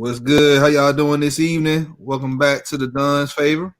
What's good? How y'all doing this evening? Welcome back to the Don's Favor.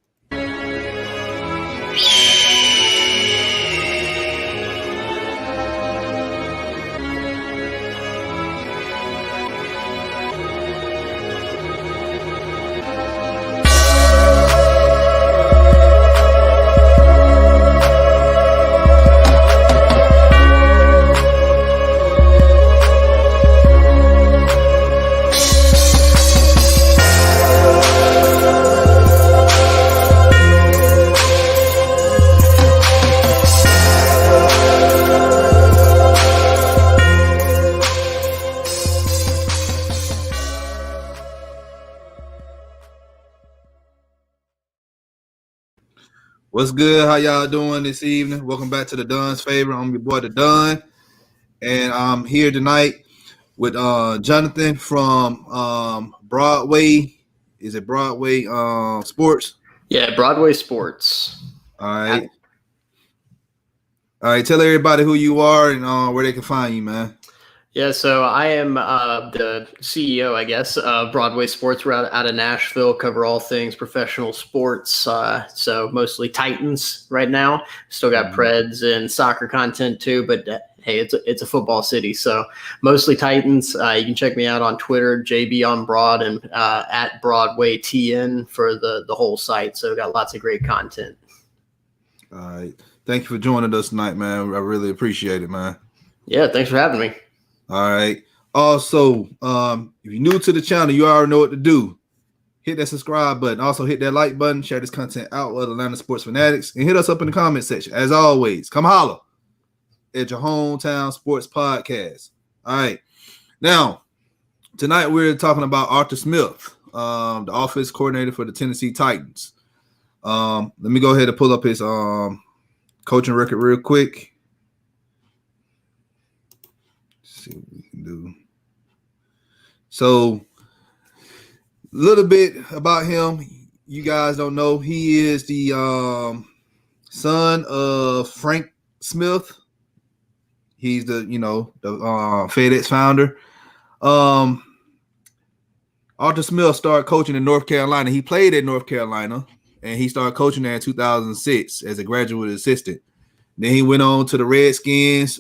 What's good? How y'all doing this evening? Welcome back to the Don's Favor. I'm your boy, the Don, and I'm here tonight with Johnathan from Broadway. Is it Broadway Sports? Yeah, Broadway Sports. All right. All right. Tell everybody who you are and where they can find you, man. Yeah, so I am the CEO, I guess, of Broadway Sports. We're out of Nashville, cover all things professional sports. So mostly Titans right now. Still got Preds and soccer content too, but hey, it's a football city. So mostly Titans. You can check me out on Twitter, JB on Broad, and at Broadway TN for the whole site. So got lots of great content. All right. Thank you for joining us tonight, man. I really appreciate it, man. Yeah, thanks for having me. All right. Also, if you're new to the channel, you already know what to do. Hit that subscribe button. Also, hit that like button. Share this content out with Atlanta sports fanatics. And hit us up in the comment section. As always, come holler at your hometown sports podcast. All right. Now, tonight we're talking about Arthur Smith, the offense coordinator for the Tennessee Titans. Let me go ahead and pull up his coaching record real quick. See what we can do. So, a little bit about him. You guys don't know. He is the son of Frank Smith. He's the FedEx founder. Arthur Smith started coaching in North Carolina. He played at North Carolina, and he started coaching there in 2006 as a graduate assistant. Then he went on to the Redskins.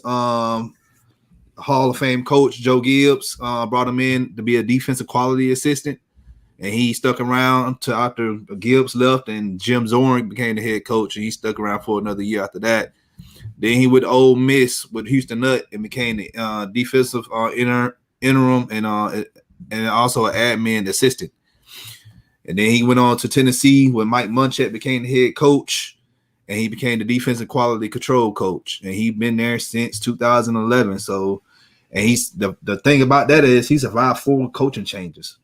Hall of Fame coach Joe Gibbs brought him in to be a defensive quality assistant, and he stuck around to after Gibbs left and Jim Zorn became the head coach, and he stuck around for another year after that. Then he went to Ole Miss with Houston Nutt and became the defensive interim and also an admin assistant. And then he went on to Tennessee when Mike Munchak became the head coach. And he became the defensive quality control coach, and he's been there since 2011. So, and he's the thing about that is he survived 4 coaching changes.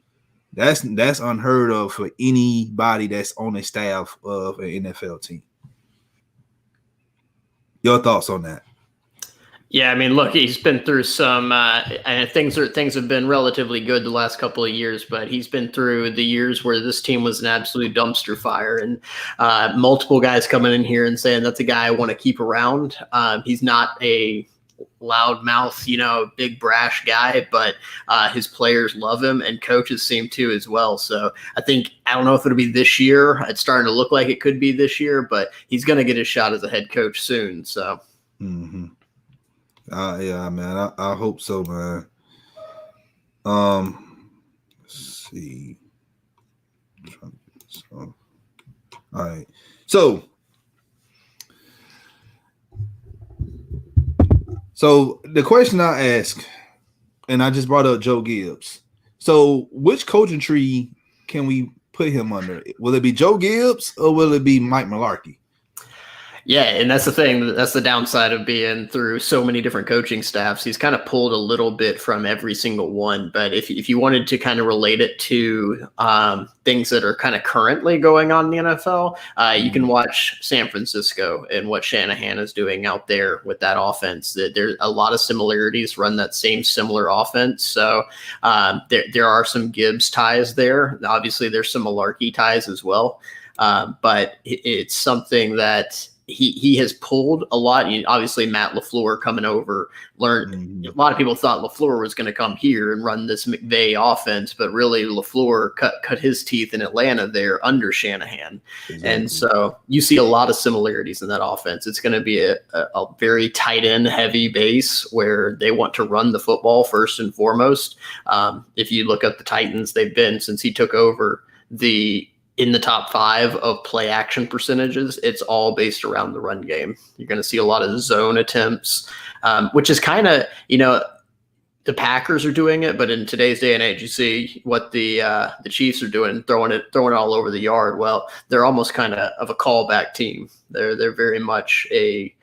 That's unheard of for anybody that's on the staff of an NFL team. Your thoughts on that? Yeah, I mean, look, he's been through some and things have been relatively good the last couple of years, but he's been through the years where this team was an absolute dumpster fire, and multiple guys coming in here and saying that's a guy I want to keep around. He's not a loudmouth, big brash guy, but his players love him and coaches seem to as well. So I don't know if it'll be this year. It's starting to look like it could be this year, but he's going to get his shot as a head coach soon. So. Mm-hmm. Yeah, man. I hope so, man. Let's see. All right. So the question I ask, and I just brought up Joe Gibbs. So which coaching tree can we put him under? Will it be Joe Gibbs or will it be Mike Mularkey? Yeah, and that's the thing. That's the downside of being through so many different coaching staffs. He's kind of pulled a little bit from every single one. But if you wanted to kind of relate it to things that are kind of currently going on in the NFL, you can watch San Francisco and what Shanahan is doing out there with that offense. There's a lot of similarities, run that similar offense. So there are some Gibbs ties there. Obviously, there's some Mularkey ties as well. But it's something that he has pulled a lot. Obviously, Matt LaFleur coming over, learned. A lot of people thought LaFleur was going to come here and run this McVay offense, but really LaFleur cut his teeth in Atlanta there under Shanahan. Exactly. And so you see a lot of similarities in that offense. It's going to be a very tight end heavy base where they want to run the football first and foremost. If you look at the Titans, they've been, since he took over, in the top 5 of play action percentages, it's all based around the run game. You're going to see a lot of zone attempts, which is kind of, the Packers are doing it, but in today's day and age, you see what the Chiefs are doing, throwing it all over the yard. Well, they're almost kind of a callback team. They're very much a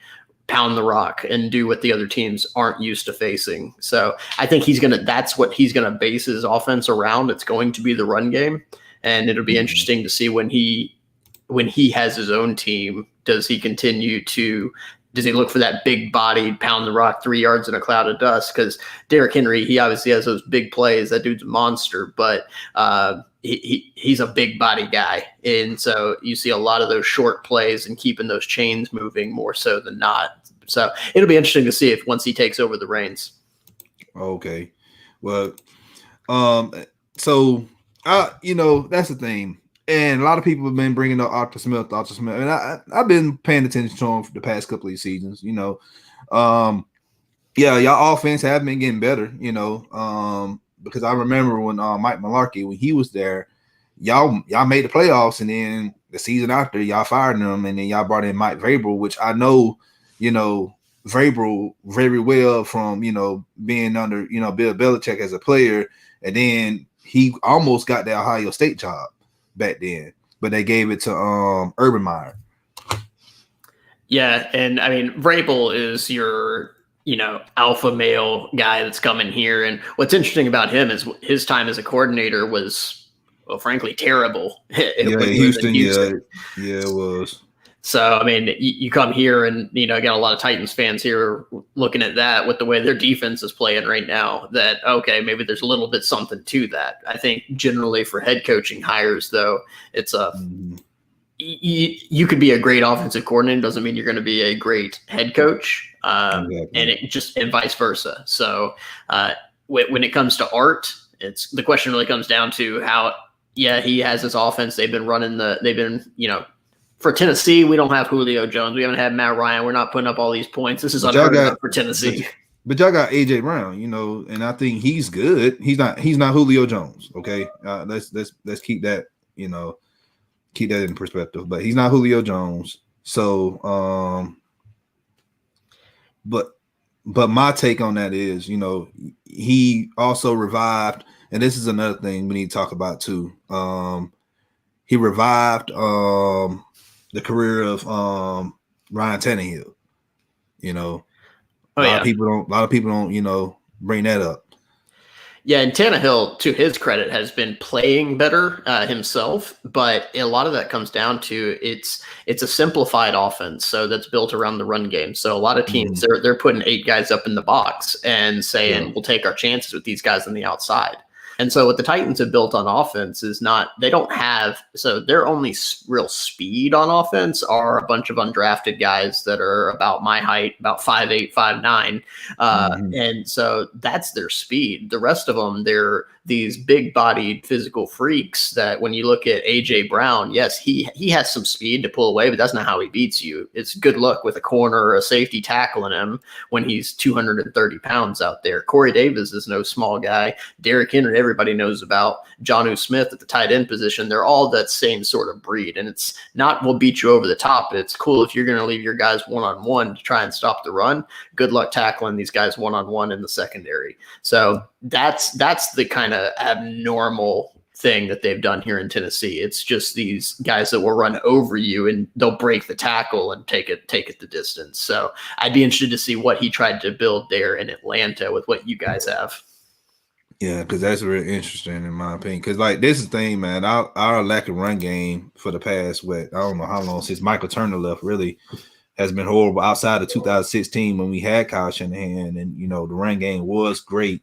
pound the rock and do what the other teams aren't used to facing. So I think that's what he's going to base his offense around. It's going to be the run game. And it'll be interesting to see when he has his own team, does he look for that big bodied pound the rock 3 yards in a cloud of dust? Because Derrick Henry, he obviously has those big plays. That dude's a monster, but he's a big body guy. And so you see a lot of those short plays and keeping those chains moving more so than not. So it'll be interesting to see if once he takes over the reins. Okay. Well, so that's the thing. And a lot of people have been bringing up Arthur Smith. And I've been paying attention to him for the past couple of seasons, y'all offense have been getting better, because I remember when Mike Mularkey, when he was there, y'all made the playoffs, and then the season after y'all fired him, and then y'all brought in Mike Vrabel, which I know, Vrabel very well from, being under, Bill Belichick as a player, and then he almost got the Ohio State job back then, but they gave it to Urban Meyer. Yeah, and I mean, Vrabel is your, alpha male guy that's coming here. And what's interesting about him is his time as a coordinator was, well, frankly, terrible. Houston. Yeah, it was. So, I mean, you come here and, I got a lot of Titans fans here looking at that with the way their defense is playing right now, that, okay, maybe there's a little bit something to that. I think generally for head coaching hires, though, it's you could be a great offensive coordinator. Doesn't mean you're going to be a great head coach, exactly. and vice versa. So when it comes to Art, the question really comes down to how, he has his offense. They've been for Tennessee, we don't have Julio Jones. We haven't had Matt Ryan. We're not putting up all these points. This is unheard of for Tennessee. But y'all got AJ Brown, and I think he's good. He's not Julio Jones. Okay, let's keep that keep that in perspective. But he's not Julio Jones. So, but my take on that is, he also revived, and this is another thing we need to talk about too. He revived the career of Ryan Tannehill. A lot of people don't, bring that up. Yeah, and Tannehill, to his credit, has been playing better himself, but a lot of that comes down to it's a simplified offense, so that's built around the run game. So a lot of teams they're putting 8 guys up in the box and saying we'll take our chances with these guys on the outside. And so what the Titans have built on offense is their only real speed on offense are a bunch of undrafted guys that are about my height, about 5'8", 5'9". And so that's their speed. The rest of them, they're these big-bodied physical freaks that when you look at A.J. Brown, yes, he has some speed to pull away, but that's not how he beats you. It's good luck with a corner or a safety tackling him when he's 230 pounds out there. Corey Davis is no small guy. Derrick Henry, everybody knows about. Jonnu Smith at the tight end position. They're all that same sort of breed, and it's not we'll beat you over the top. It's cool if you're going to leave your guys one-on-one to try and stop the run. Good luck tackling these guys one-on-one in the secondary. So that's the kind of abnormal thing that they've done here in Tennessee. It's just these guys that will run over you and they'll break the tackle and take it the distance. So I'd be interested to see what he tried to build there in Atlanta with what you guys have. Yeah, because that's really interesting in my opinion. Because this is the thing, man. Our lack of run game for the past I don't know how long since Michael Turner left really has been horrible. Outside of 2016 when we had Kyle Shanahan, and the run game was great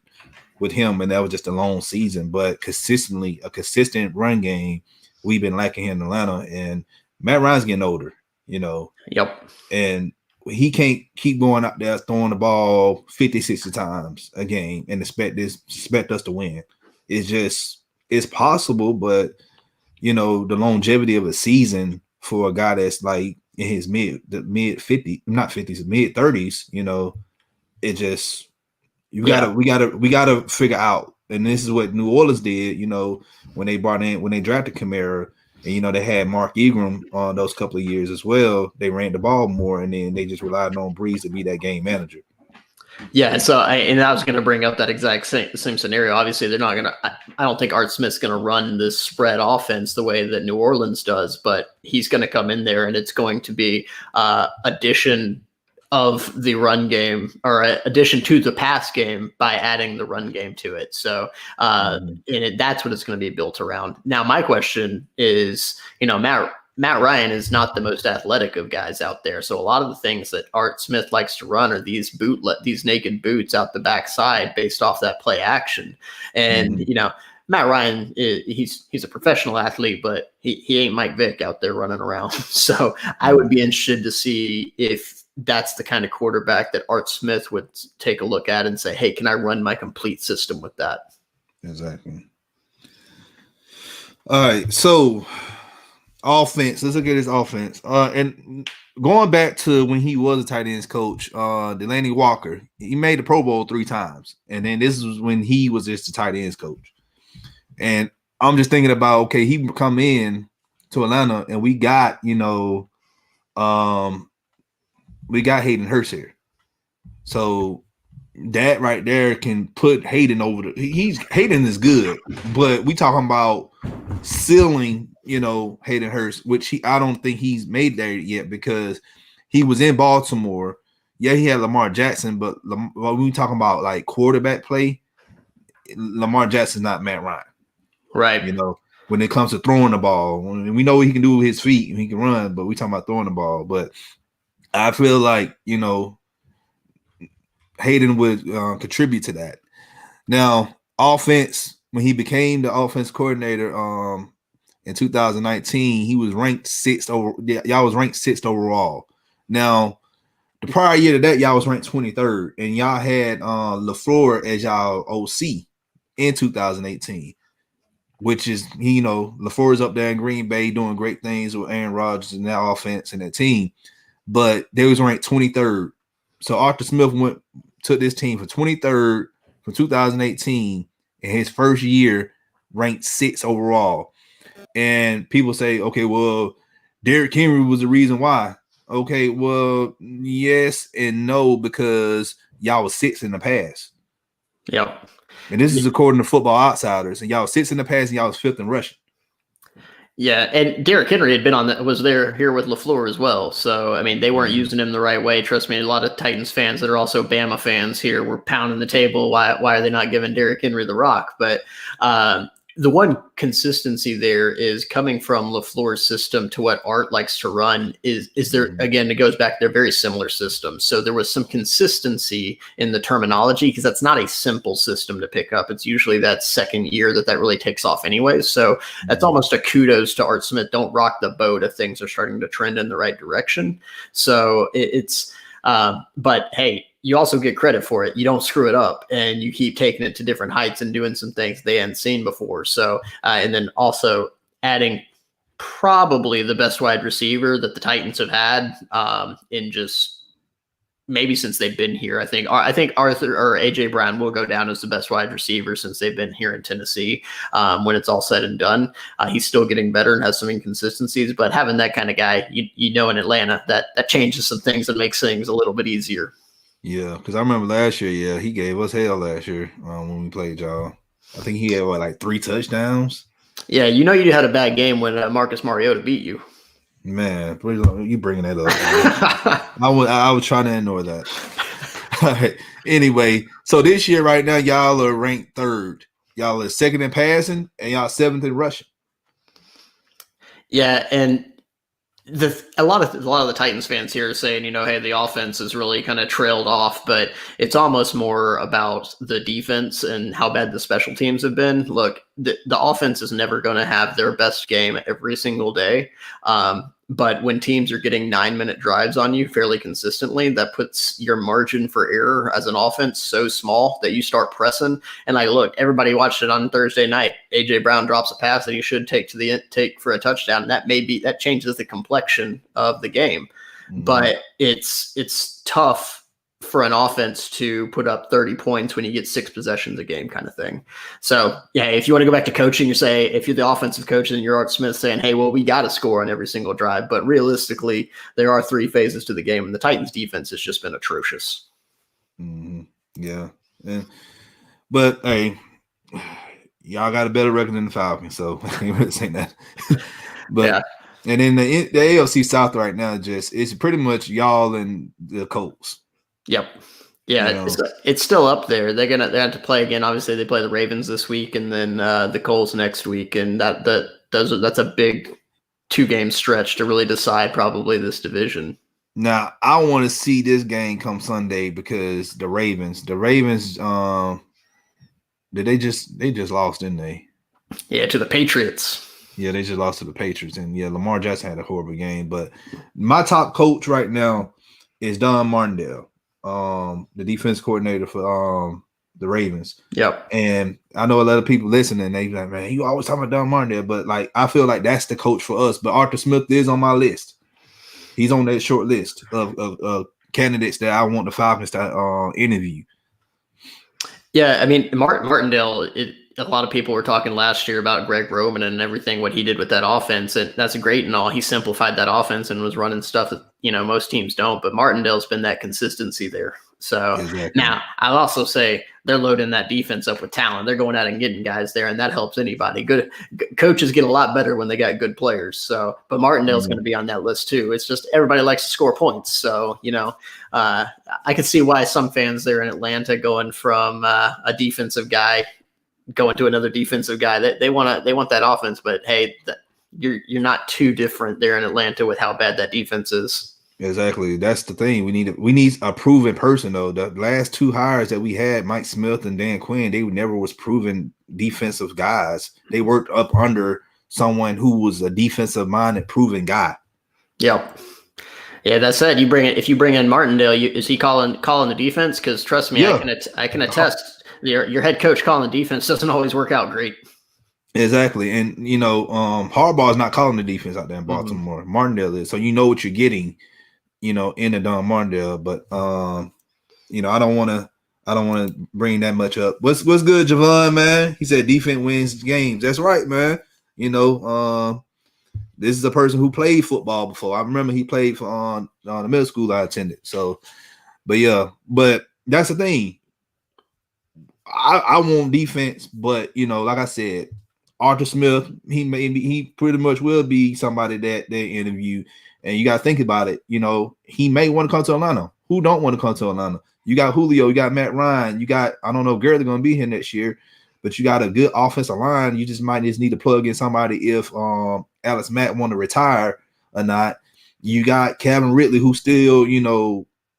with him, and that was just a long season. But a consistent run game, we've been lacking here in Atlanta. And Matt Ryan's getting older. you know. Yep. And he can't keep going out there throwing the ball 50, 60 times a game and expect us to win. It's possible, but you know, the longevity of a season for a guy that's like in his mid 50s, not 50s, mid 30s, you know, it just we gotta figure out. And this is what New Orleans did, you know, when they drafted Kamara. And, you know, they had Mark Ingram on those couple of years as well. They ran the ball more, and then they just relied on Breeze to be that game manager. Yeah, so I was going to bring up that exact same scenario. Obviously, they're not going to – I don't think Art Smith's going to run this spread offense the way that New Orleans does, but he's going to come in there, and it's going to be addition of the run game, or addition to the pass game by adding the run game to it. So that's what it's going to be built around. Now, my question is, you know, Matt Ryan is not the most athletic of guys out there. So a lot of the things that Art Smith likes to run are these naked boots out the backside based off that play action. And, you know, Matt Ryan, he's a professional athlete, but he ain't Mike Vick out there running around. So I would be interested to see if that's the kind of quarterback that Art Smith would take a look at and say, hey, can I run my complete system with that? Exactly. All right. So offense, let's look at his offense. And going back to when he was a tight ends coach, Delanie Walker, he made the Pro Bowl 3 times. And then this was when he was just a tight ends coach. And I'm just thinking about, okay, he come in to Atlanta and we got, you know, we got Hayden Hurst here. So that right there can put Hayden over Hayden is good, but we talking about ceiling, you know, Hayden Hurst, which I don't think he's made there yet because he was in Baltimore. Yeah, he had Lamar Jackson, but when we talking about like quarterback play, Lamar Jackson's not Matt Ryan. Right. You know, when it comes to throwing the ball, we know what he can do with his feet and he can run, but we talking about throwing the ball. But I feel like, you know, Hayden would contribute to that. Now, offense, when he became the offense coordinator in 2019, he was ranked 6th over. Y'all was ranked 6th overall. Now, the prior year to that, y'all was ranked 23rd, and y'all had LaFleur as y'all OC in 2018, which is, you know, LaFleur is up there in Green Bay doing great things with Aaron Rodgers and that offense and that team. But they was ranked 23rd. So Arthur Smith took this team for 23rd from 2018 in his first year, ranked 6th overall. And people say, okay, well, Derrick Henry was the reason why. Okay, well, yes and no, because y'all was 6th in the past. Yep. And this is according to Football Outsiders. And y'all was 6th in the past and y'all was 5th in rushing. Yeah, and Derrick Henry had been was there here with LaFleur as well. So, I mean, they weren't using him the right way. Trust me, a lot of Titans fans that are also Bama fans here were pounding the table. Why are they not giving Derrick Henry the rock? But the one consistency there is coming from LaFleur's system to what Art likes to run is there, again, it goes back, they're very similar systems. So there was some consistency in the terminology because that's not a simple system to pick up. It's usually that second year that really takes off anyways. So that's almost a kudos to Art Smith. Don't rock the boat if things are starting to trend in the right direction. So but hey, you also get credit for it. You don't screw it up and you keep taking it to different heights and doing some things they hadn't seen before. So, and then also adding probably the best wide receiver that the Titans have had in just maybe since they've been here. I think Arthur or AJ Brown will go down as the best wide receiver since they've been here in Tennessee. When it's all said and done, he's still getting better and has some inconsistencies, but having that kind of guy, you know, in Atlanta, that changes some things and makes things a little bit easier. Yeah, because I remember last year, he gave us hell last year when we played y'all. I think he had, like 3 touchdowns? Yeah, you know you had a bad game when Marcus Mariota beat you. Man, you bringing that up. I was trying to ignore that. All right. Anyway, so this year right now, y'all are ranked 3rd. Y'all are 2nd in passing, and y'all 7th in rushing. Yeah, and a lot of the Titans fans here are saying, you know, hey, the offense has really kind of trailed off, but it's almost more about the defense and how bad the special teams have been. Look, the offense is never going to have their best game every single day. But when teams are getting 9-minute drives on you fairly consistently, that puts your margin for error as an offense so small that you start pressing. And look, everybody watched it on Thursday night. AJ Brown drops a pass that he should take for a touchdown. That changes the complexion of the game. Mm-hmm. But it's tough for an offense to put up 30 points when you get 6 possessions a game kind of thing. So, yeah, if you want to go back to coaching, you say, if you're the offensive coach and you're Art Smith saying, hey, well, we got to score on every single drive. But realistically, there are 3 phases to the game, and the Titans defense has just been atrocious. Mm-hmm. Yeah. But, hey, y'all got a better record than the Falcons, so I ain't really saying that. But yeah. And then the AFC South right now, it's pretty much y'all and the Colts. Yep. Yeah, it's still up there. They have to play again. Obviously, they play the Ravens this week, and then the Colts next week, and that's a big 2-game stretch to really decide probably this division. Now, I want to see this game come Sunday because the Ravens, they just lost, didn't they? Yeah, to the Patriots. Yeah, they just lost to the Patriots, and yeah, Lamar Jackson had a horrible game. But my top coach right now is Don Martindale. The defense coordinator for the Ravens. Yep. And I know a lot of people listening, they like, man, you always talking about Don Martindale, but I feel like that's the coach for us. But Arthur Smith is on my list. He's on that short list of candidates that I want the Falcons to interview. Yeah, I mean, Martindale, a lot of people were talking last year about Greg Roman and everything, what he did with that offense. And that's great and all. He simplified that offense and was running stuff that, most teams don't. But Martindale's been that consistency there. So exactly. Now I'll also say they're loading that defense up with talent. They're going out and getting guys there, and that helps anybody. Good coaches get a lot better when they got good players. So, but Martindale's going to be on that list too. It's just everybody likes to score points. So, I can see why some fans there in Atlanta going from a defensive guy going to another defensive guy. They want that offense, but hey, you're not too different there in Atlanta with how bad that defense is. Exactly. That's the thing. We need a proven person though. The last 2 hires that we had, Mike Smith and Dan Quinn, they never was proven defensive guys. They worked up under someone who was a defensive minded proven guy. Yep. Yeah, that said, if you bring in Martindale, is he calling the defense? Because trust me, yeah. I can attest. Your head coach calling the defense doesn't always work out great. Exactly. And Harbaugh is not calling the defense out there in Baltimore. Mm-hmm. Martindale is. So you know what you're getting, in the Don Martindale. But I don't wanna bring that much up. What's good, Javon, man? He said defense wins games. That's right, man. This is a person who played football before. I remember he played for the middle school I attended. So but that's the thing. I want defense, but like I said, Arthur Smith, he pretty much will be somebody that they interview, and you got to think about it. He may want to come to Atlanta. Who don't want to come to Atlanta? You got Julio, you got Matt Ryan, you got I don't know if Gurley going to be here next year, but you got a good offensive line. You might need to plug in somebody if Alex Mack want to retire or not. You got Calvin Ridley, who still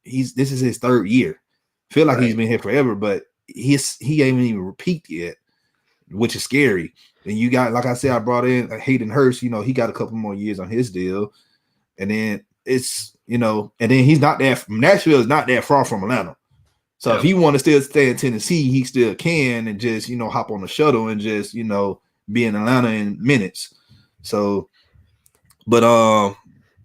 this is his 3rd year. Feel like he's been here forever, but he ain't even repeat yet, which is scary. And you got, like I said, I brought in Hayden Hurst. He got a couple more years on his deal, and then it's and then he's not that. Nashville is not that far from Atlanta, so if he want to still stay in Tennessee, he still can, and just hop on the shuttle and just be in Atlanta in minutes. So, but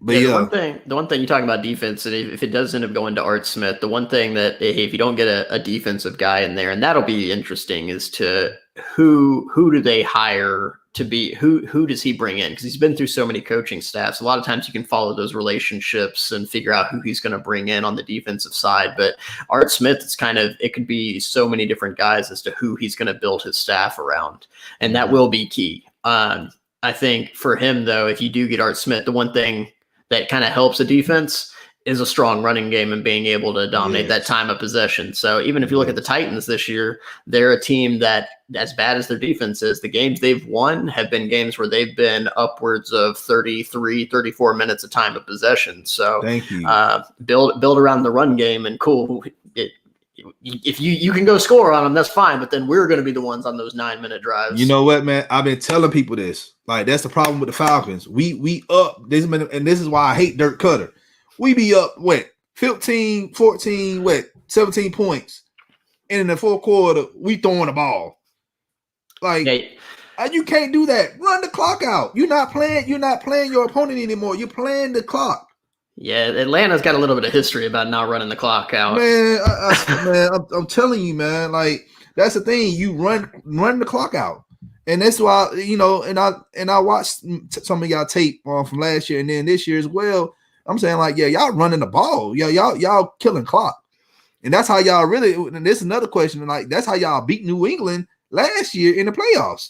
the one thing you talk about defense, and if it does end up going to Art Smith, the one thing that if you don't get a defensive guy in there, and that'll be interesting, is to who do they hire to be who does he bring in? Because he's been through so many coaching staffs. A lot of times you can follow those relationships and figure out who he's going to bring in on the defensive side. But Art Smith, it could be so many different guys as to who he's going to build his staff around, and that will be key. I think for him though, if you do get Art Smith, the one thing that kind of helps a defense is a strong running game and being able to dominate that time of possession. So even if you look at the Titans this year, they're a team that, as bad as their defense is, the games they've won have been games where they've been upwards of 33, 34 minutes of time of possession. So thank you. Build around the run game, and cool. if you can go score on them, that's fine. But then we're going to be the ones on those 9-minute drives. You know what, man? I've been telling people this. Like, that's the problem with the Falcons. We up this minute, and this is why I hate Dirk Cutter. We be up 15, 14, 17 points. And in the fourth quarter, we throwing the ball. Like, you can't do that. Run the clock out. You're not playing your opponent anymore. You're playing the clock. Yeah, Atlanta's got a little bit of history about not running the clock out. Man, I'm telling you, man. Like, that's the thing. You run the clock out, and that's why And I watched some of y'all tape from last year and then this year as well. I'm saying, like, yeah, y'all running the ball. Yeah, y'all killing clock, and that's how y'all really. And this is another question. Like, that's how y'all beat New England last year in the playoffs.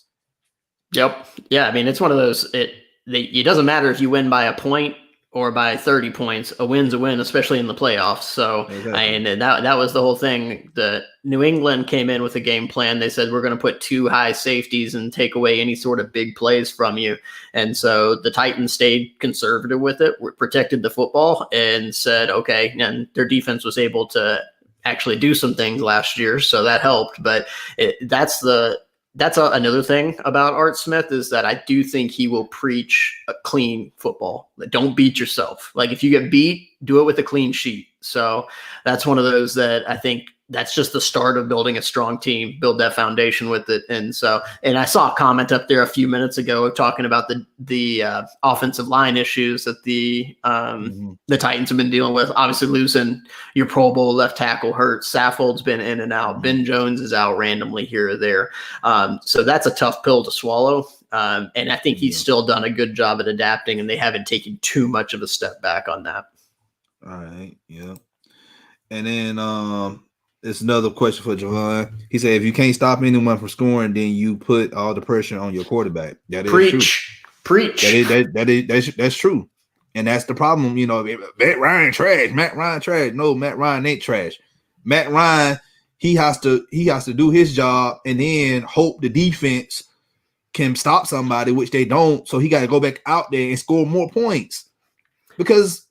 Yep. Yeah. I mean, it's one of those. It doesn't matter if you win by a point or by 30 points. A win's a win, especially in the playoffs. So, exactly. And that was the whole thing. The New England came in with a game plan. They said, we're going to put 2 high safeties and take away any sort of big plays from you. And so the Titans stayed conservative with it, protected the football, and said, okay. And their defense was able to actually do some things last year, so that helped. But that's another thing about Art Smith, is that I do think he will preach a clean football. Like, don't beat yourself. Like, if you get beat, do it with a clean sheet. So that's one of those that I think that's just the start of building a strong team, build that foundation with it. And I saw a comment up there a few minutes ago talking about the offensive line issues that the Titans have been dealing with. Obviously, losing your Pro Bowl left tackle hurts. Saffold's been in and out. Ben Jones is out randomly here or there. So that's a tough pill to swallow. And I think he's still done a good job at adapting, and they haven't taken too much of a step back on that. All right. Yeah. And then it's another question for Javon. He said, if you can't stop anyone from scoring, then you put all the pressure on your quarterback. That is true. That's true. And that's the problem. Matt Ryan trash. Matt Ryan trash. No, Matt Ryan ain't trash. Matt Ryan, he has to do his job and then hope the defense can stop somebody, which they don't. So he got to go back out there and score more points, because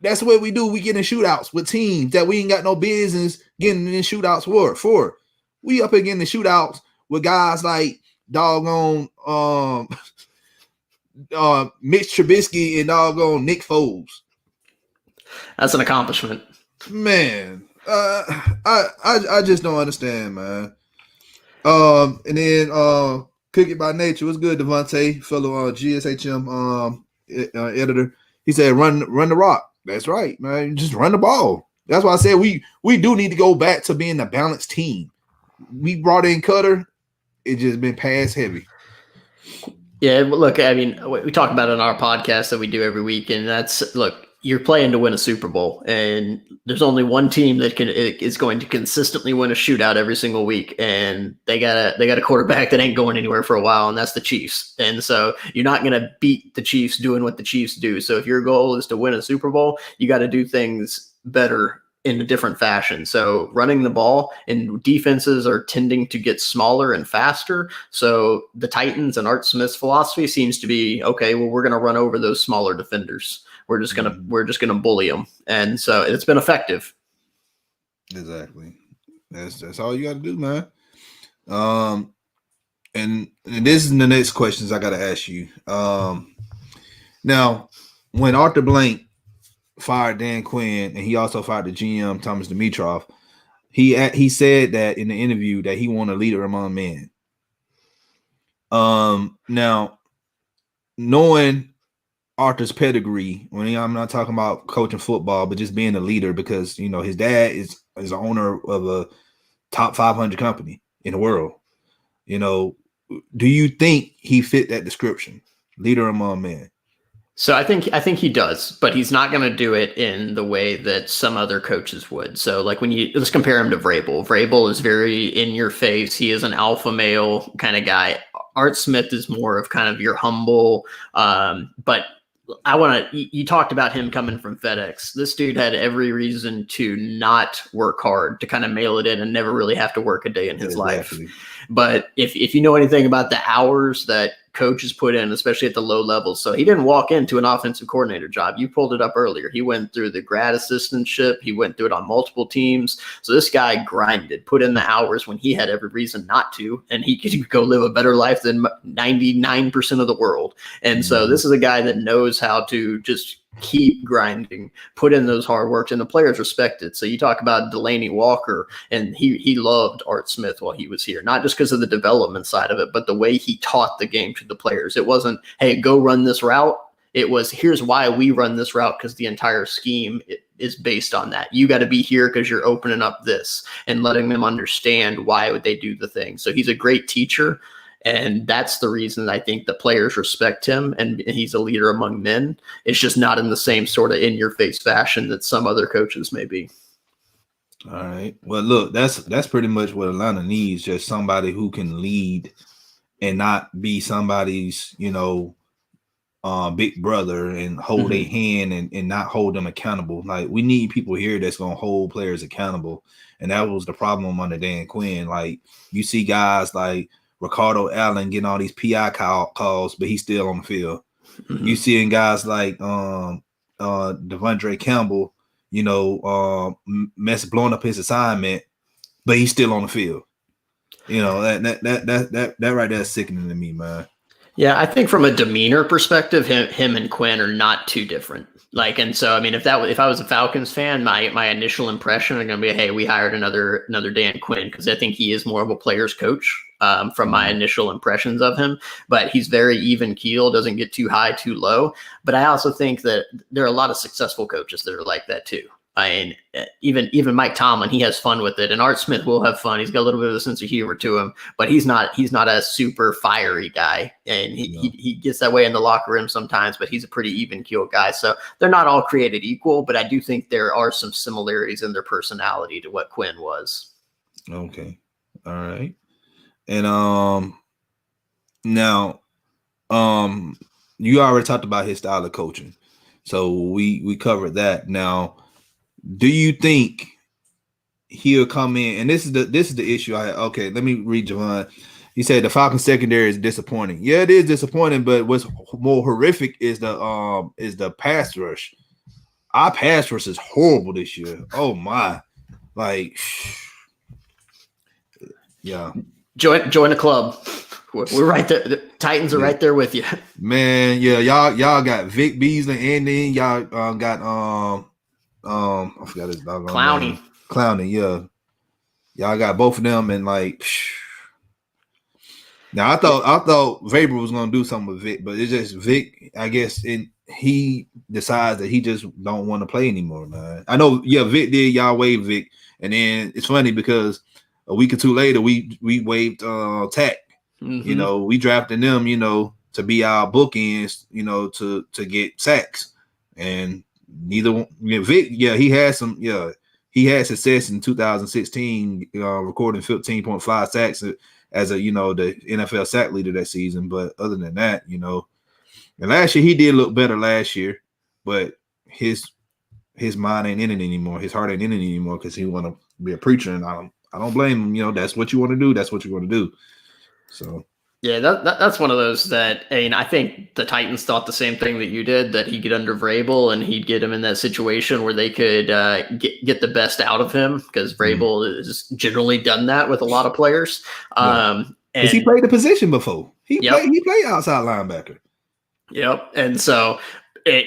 that's what we do. We get in shootouts with teams that we ain't got no business getting in shootouts for. We up again in shootouts with guys like doggone Mitch Trubisky and doggone Nick Foles. That's an accomplishment, man. I just don't understand, man. And then Cook It by Nature. What's good, Devontae, fellow GSHM editor? He said, "Run the rock." That's right, man. Just run the ball. That's why I said we do need to go back to being a balanced team. We brought in Cutter. It's just been pass heavy. Yeah, look, I mean, we talk about it on our podcast that we do every week, and that's, look, you're playing to win a Super Bowl, and there's only one team that is going to consistently win a shootout every single week, and they got a quarterback that ain't going anywhere for a while, and that's the Chiefs. And so you're not going to beat the Chiefs doing what the Chiefs do. So if your goal is to win a Super Bowl, you got to do things better in a different fashion. So running the ball, and defenses are tending to get smaller and faster. So the Titans and Art Smith's philosophy seems to be, okay, well, we're going to run over those smaller defenders. We're just gonna bully them, and so it's been effective. Exactly. That's all you got to do, man. And this is the next questions I got to ask you. Now, when Arthur Blank fired Dan Quinn, and he also fired the GM Thomas Dimitroff, he said that in the interview that he wanted a leader among men. Now, knowing Arthur's pedigree, I'm not talking about coaching football, but just being a leader, because his dad is the owner of a top 500 company in the world. Do you think he fit that description, leader among men? So I think he does, but he's not going to do it in the way that some other coaches would. So like let's compare him to Vrabel. Vrabel is very in your face. He is an alpha male kind of guy. Art Smith is more of kind of your humble, but you talked about him coming from FedEx. This dude had every reason to not work hard, to kind of mail it in and never really have to work a day in his life. But if you know anything about the hours that coaches put in, especially at the low levels. So he didn't walk into an offensive coordinator job. You pulled it up earlier. He went through the grad assistantship. He went through it on multiple teams. So this guy grinded, put in the hours when he had every reason not to, and he could go live a better life than 99% of the world. And so this is a guy that knows how to just keep grinding, put in those hard works, and the players respect it. So you talk about Delaney Walker, and he loved Art Smith while he was here, not just because of the development side of it, but the way he taught the game to the players. It wasn't, hey, go run this route. It was, here's why we run this route, because the entire scheme is based on that. You got to be here because you're opening up this, and letting them understand why would they do the thing. So he's a great teacher. And that's the reason I think the players respect him, and he's a leader among men. It's just not in the same sort of in-your-face fashion that some other coaches may be. All right. Well, look, that's pretty much what Atlanta needs, just somebody who can lead and not be somebody's, big brother and hold their hand and not hold them accountable. Like, we need people here that's going to hold players accountable. And that was the problem under Dan Quinn. Like, you see guys like Ricardo Allen getting all these PI calls, but he's still on the field. You seeing guys like Devondre Campbell, blowing up his assignment, but he's still on the field. That right there is sickening to me, man. Yeah, I think from a demeanor perspective, him and Quinn are not too different. Like, and so I mean, if I was a Falcons fan, my initial impression are going to be, hey, we hired another Dan Quinn, because I think he is more of a player's coach from my initial impressions of him. But he's very even keel, doesn't get too high, too low. But I also think that there are a lot of successful coaches that are like that too. I mean, even Mike Tomlin, he has fun with it, and Art Smith will have fun. He's got a little bit of a sense of humor to him, but he's not a super fiery guy, and he gets that way in the locker room sometimes. But he's a pretty even keeled guy, so they're not all created equal. But I do think there are some similarities in their personality to what Quinn was. Okay, all right, and now you already talked about his style of coaching, so we covered that. Now, do you think he'll come in? And this is the issue. Let me read Javon. He said the Falcons secondary is disappointing. Yeah, it is disappointing, but what's more horrific is the pass rush. Our pass rush is horrible this year. Oh my, like, yeah. Join the club. We're right there. The Titans are right there with you, man. Yeah, y'all got Vic Beasley, and then y'all got I forgot his dog. Clowney, yeah. Y'all got both of them, and like, now I thought Weber was gonna do something with Vic, but it's just Vic. I guess he decides that he just don't want to play anymore, man. I know, yeah. Vic did, y'all waived Vic, and then it's funny because a week or two later we waived Tack. We drafted them, to be our bookends, to get sacks, and neither one. Vic, yeah, he had success in 2016, recording 15.5 sacks as the NFL sack leader that season. But other than that, and last year he did look better last year, but his mind ain't in it anymore. His heart ain't in it anymore because he want to be a preacher, and I don't blame him. That's what you want to do. That's what you're going to do. So. Yeah, that's one of those that, I think the Titans thought the same thing that you did, that he'd get under Vrabel and he'd get him in that situation where they could get the best out of him, because Vrabel has generally done that with a lot of players. And he played the position before. He played outside linebacker. Yep, and so it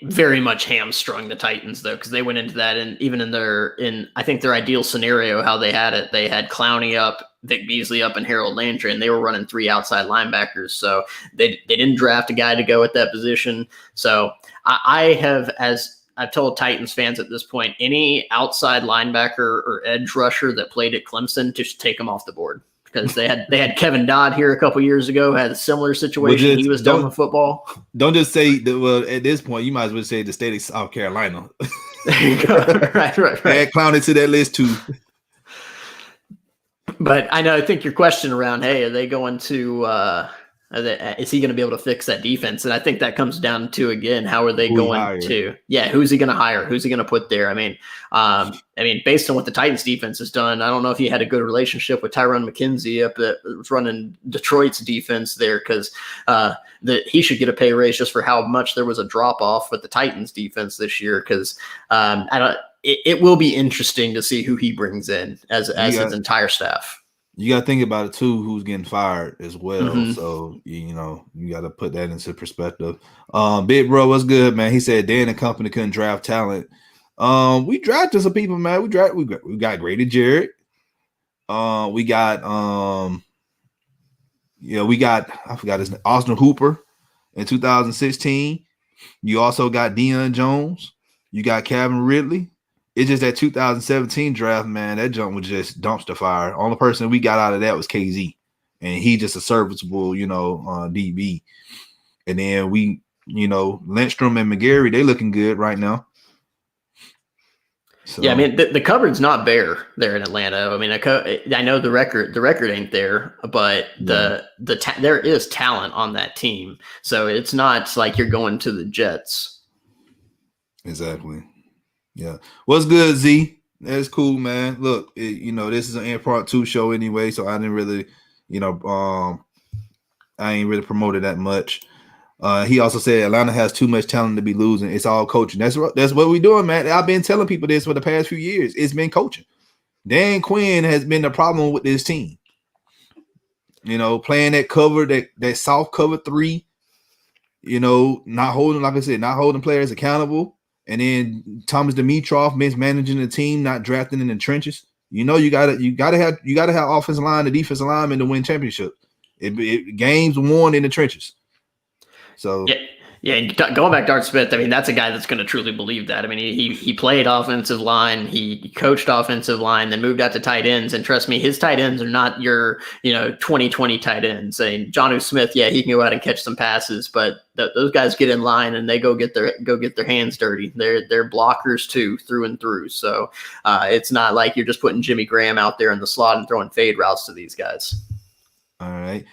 very much hamstrung the Titans, though, because they went into that, and even in I think their ideal scenario, how they had it, they had Clowney up, Vic Beasley up, and Harold Landry, and they were running 3 outside linebackers. So they didn't draft a guy to go at that position. So I have, as I've told Titans fans at this point, any outside linebacker or edge rusher that played at Clemson, just take them off the board. Because they had Kevin Dodd here a couple years ago, had a similar situation. He was done with football. Don't just say that. Well, at this point, you might as well say the state of South Carolina. There you go. Right. Add Clowney to that list too. But I think your question around, hey, are they going to Is he going to be able to fix that defense? And I think that comes down to, again, how are they Who's he going to hire? Who's he going to put there? I mean, based on what the Titans defense has done, I don't know if he had a good relationship with Tyrann McKenzie up that was running Detroit's defense there, because he should get a pay raise just for how much there was a drop off with the Titans defense this year. Because it will be interesting to see who he brings in as his entire staff. You got to think about it too, who's getting fired as well. Mm-hmm. So, you got to put that into perspective. Big bro, what's good, man? He said Dan and company couldn't draft talent. We drafted some people, man. We got Grady Jarrett. We got I forgot his name, Austin Hooper in 2016. You also got Deion Jones. You got Calvin Ridley. It's just that 2017 draft, man, that jump was just dumpster fire. Only person we got out of that was KZ, and he just a serviceable, DB. And then we, Lindstrom and McGarry, they looking good right now. So, yeah, I mean, the cupboard's not bare there in Atlanta. I mean, I know the record ain't there, but there is talent on that team. So it's not like you're going to the Jets. Exactly. Yeah. What's good, Z? That's cool, man. Look, this is an impromptu show anyway, so I didn't really, I ain't really promoted that much. He also said Atlanta has too much talent to be losing. It's all coaching. That's what we're doing, man. I've been telling people this for the past few years. It's been coaching. Dan Quinn has been the problem with this team. Playing that cover, that soft cover 3, not holding players accountable. And then Thomas Dimitroff mismanaging the team, not drafting in the trenches. You gotta have offensive line and defensive linemen to win championships. Games won in the trenches. So yeah. Going back to Art Smith, I mean, that's a guy that's going to truly believe that. I mean, he played offensive line, he coached offensive line, then moved out to tight ends. And trust me, his tight ends are not your 2020 tight ends. Saying Johnathan Smith, yeah, he can go out and catch some passes, but those guys get in line and they go get their hands dirty. They're blockers too, through and through. So it's not like you're just putting Jimmy Graham out there in the slot and throwing fade routes to these guys. All right.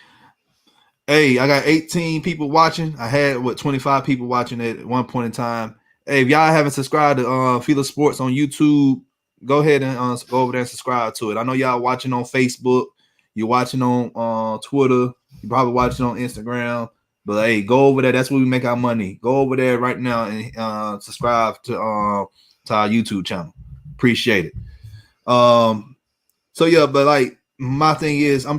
Hey, I got 18 people watching. I had 25 people watching at one point in time. Hey, if y'all haven't subscribed to FILA Sports on YouTube, go ahead and go over there and subscribe to it. I know y'all watching on Facebook, you're watching on Twitter, you're probably watching on Instagram. But hey, go over there. That's where we make our money. Go over there right now and subscribe to our YouTube channel. Appreciate it. So yeah, but like, my thing is, I've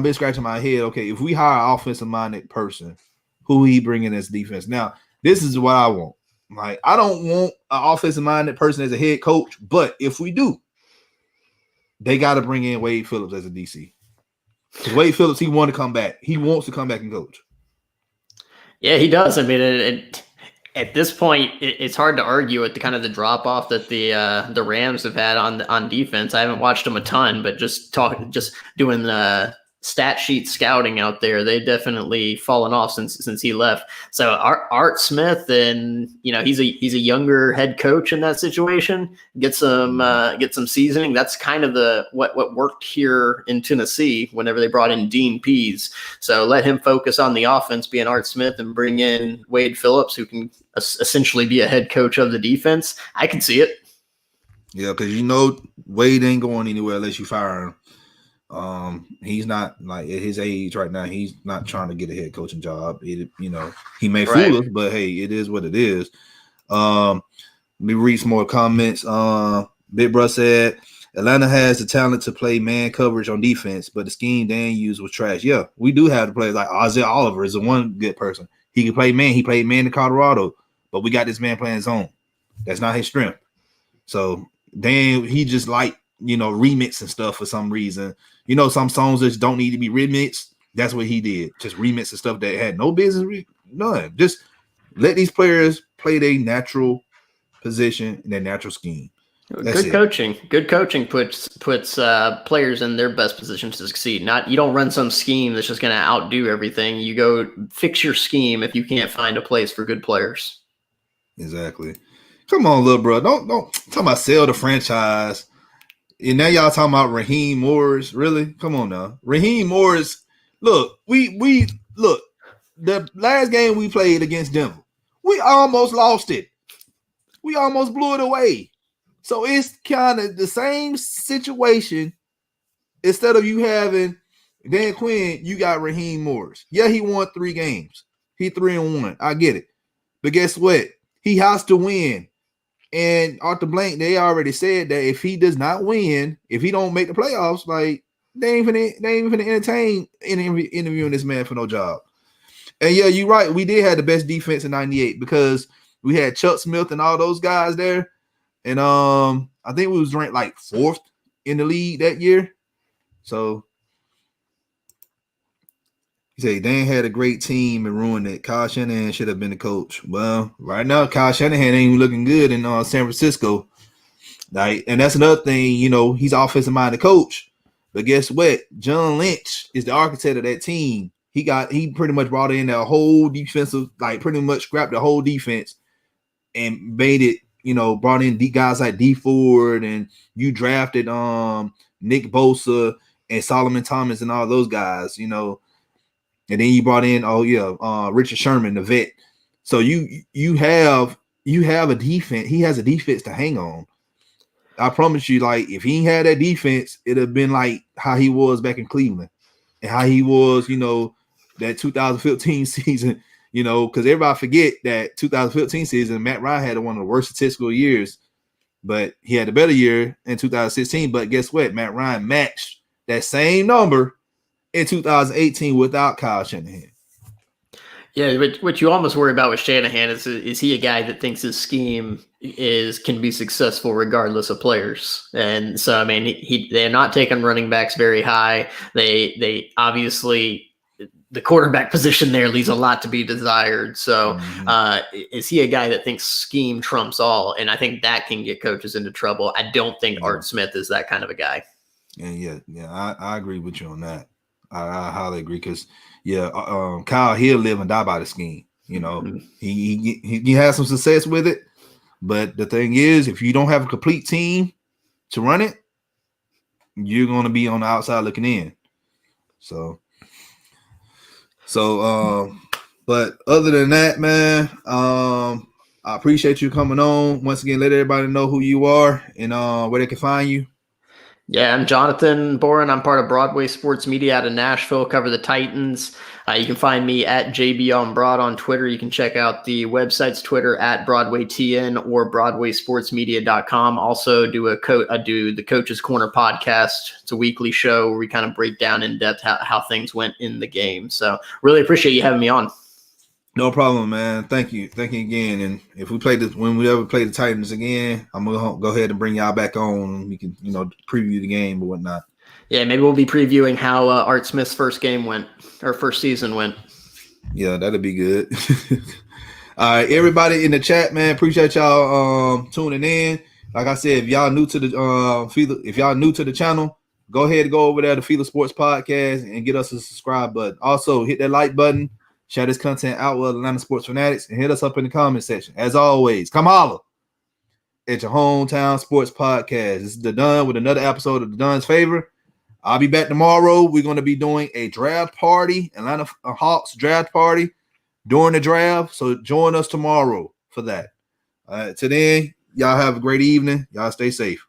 been scratching my head. Okay, if we hire an offensive-minded person, who he bring in as defense? Now, this is what I want. Like, I don't want an offensive-minded person as a head coach, but if we do, they got to bring in Wade Phillips as a DC. Because Wade Phillips, he wants to come back. He wants to come back and coach. Yeah, he does. I mean, at this point, it's hard to argue with the drop off that the Rams have had on defense. I haven't watched them a ton, but just doing the stat sheet scouting out there, they definitely fallen off since he left. So Art Smith, and he's a younger head coach in that situation. Get some seasoning. That's kind of what worked here in Tennessee whenever they brought in Dean Pease. So let him focus on the offense, being Art Smith, and bring in Wade Phillips, who can essentially be a head coach of the defense. I can see it. Yeah, because Wade ain't going anywhere unless you fire him. He's not, like, at his age right now, he's not trying to get a head coaching job. He may fool us, but hey, it is what it is. Let me read some more comments. Big Bro said Atlanta has the talent to play man coverage on defense, but the scheme Dan used was trash. Yeah, we do have the players. Like Isaiah Oliver is the one good person. He can play man. He played man in Colorado, but we got this man playing zone. That's not his strength. So Dan, he just remix and stuff for some reason. Some songs that don't need to be remixed. That's what he did. Just remix the stuff that had no business. None. Just let these players play their natural position in their natural scheme. Good coaching puts players in their best position to succeed. You don't run some scheme that's just going to outdo everything. You go fix your scheme if you can't find a place for good players. Exactly. Come on, little bro. Don't talk about sell the franchise. And now y'all talking about Raheem Morris. Really? Come on now. Raheem Morris. Look, we look, the last game we played against Denver, we almost lost it. We almost blew it away. So it's kind of the same situation. Instead of you having Dan Quinn, you got Raheem Morris. Yeah, he won 3 games. He 3-1. I get it. But guess what? He has to win. And Arthur Blank, they already said that if he does not win, if he don't make the playoffs, like they ain't even entertain interviewing this man for no job. And yeah, you're right. We did have the best defense in '98 because we had Chuck Smith and all those guys there. And I think we was ranked like 4th in the league that year. So you say Dan had a great team and ruined it. Kyle Shanahan should have been the coach. Well, right now Kyle Shanahan ain't looking good in San Francisco. Like, and that's another thing, he's offensive minded coach. But guess what? John Lynch is the architect of that team. He pretty much brought in that whole defensive, like pretty much scrapped the whole defense and made it, brought in guys like D Ford, and you drafted Nick Bosa and Solomon Thomas and all those guys, and then you brought in Richard Sherman, the vet. So you have a defense. He has a defense to hang on. I promise you, like if he had that defense, it'd have been like how he was back in Cleveland and how he was, that 2015 season. Because everybody forget that 2015 season, Matt Ryan had one of the worst statistical years, but he had a better year in 2016. But guess what? Matt Ryan matched that same number in 2018 without Kyle Shanahan. Yeah, what you almost worry about with Shanahan is he a guy that thinks his scheme can be successful regardless of players? And so, I mean, they're not taking running backs very high. They obviously, the quarterback position there leaves a lot to be desired. So is he a guy that thinks scheme trumps all? And I think that can get coaches into trouble. I don't think Art Smith is that kind of a guy. Yeah, I agree with you on that. I highly agree because, Kyle, he'll live and die by the scheme. He has some success with it. But the thing is, if you don't have a complete team to run it, you're going to be on the outside looking in. But other than that, man, I appreciate you coming on. Once again, let everybody know who you are and where they can find you. Yeah, I'm Johnathan Boren. I'm part of Broadway Sports Media out of Nashville, cover the Titans. You can find me at JB on Broad on Twitter. You can check out the website's Twitter at BroadwayTN or BroadwaySportsMedia.com. Also do the Coach's Corner podcast. It's a weekly show where we kind of break down in depth how things went in the game. So really appreciate you having me on. No problem, man. Thank you again. And if when we ever play the Titans again, I'm gonna go ahead and bring y'all back on. We can, preview the game or whatnot. Yeah, maybe we'll be previewing how Art Smith's first season went. Yeah, that'd be good. All right, everybody in the chat, man, appreciate y'all tuning in. Like I said, if y'all new to the channel, go ahead and go over there to FILA Sports Podcast and get us a subscribe button. Also, hit that like button. Share this content out with Atlanta sports fanatics and hit us up in the comment section. As always, come holler at your hometown sports podcast. This is the Dunn with another episode of the Dunn's Favor. I'll be back tomorrow. We're going to be doing a draft party, Atlanta Hawks draft party during the draft. So join us tomorrow for that. Till then, y'all have a great evening. Y'all stay safe.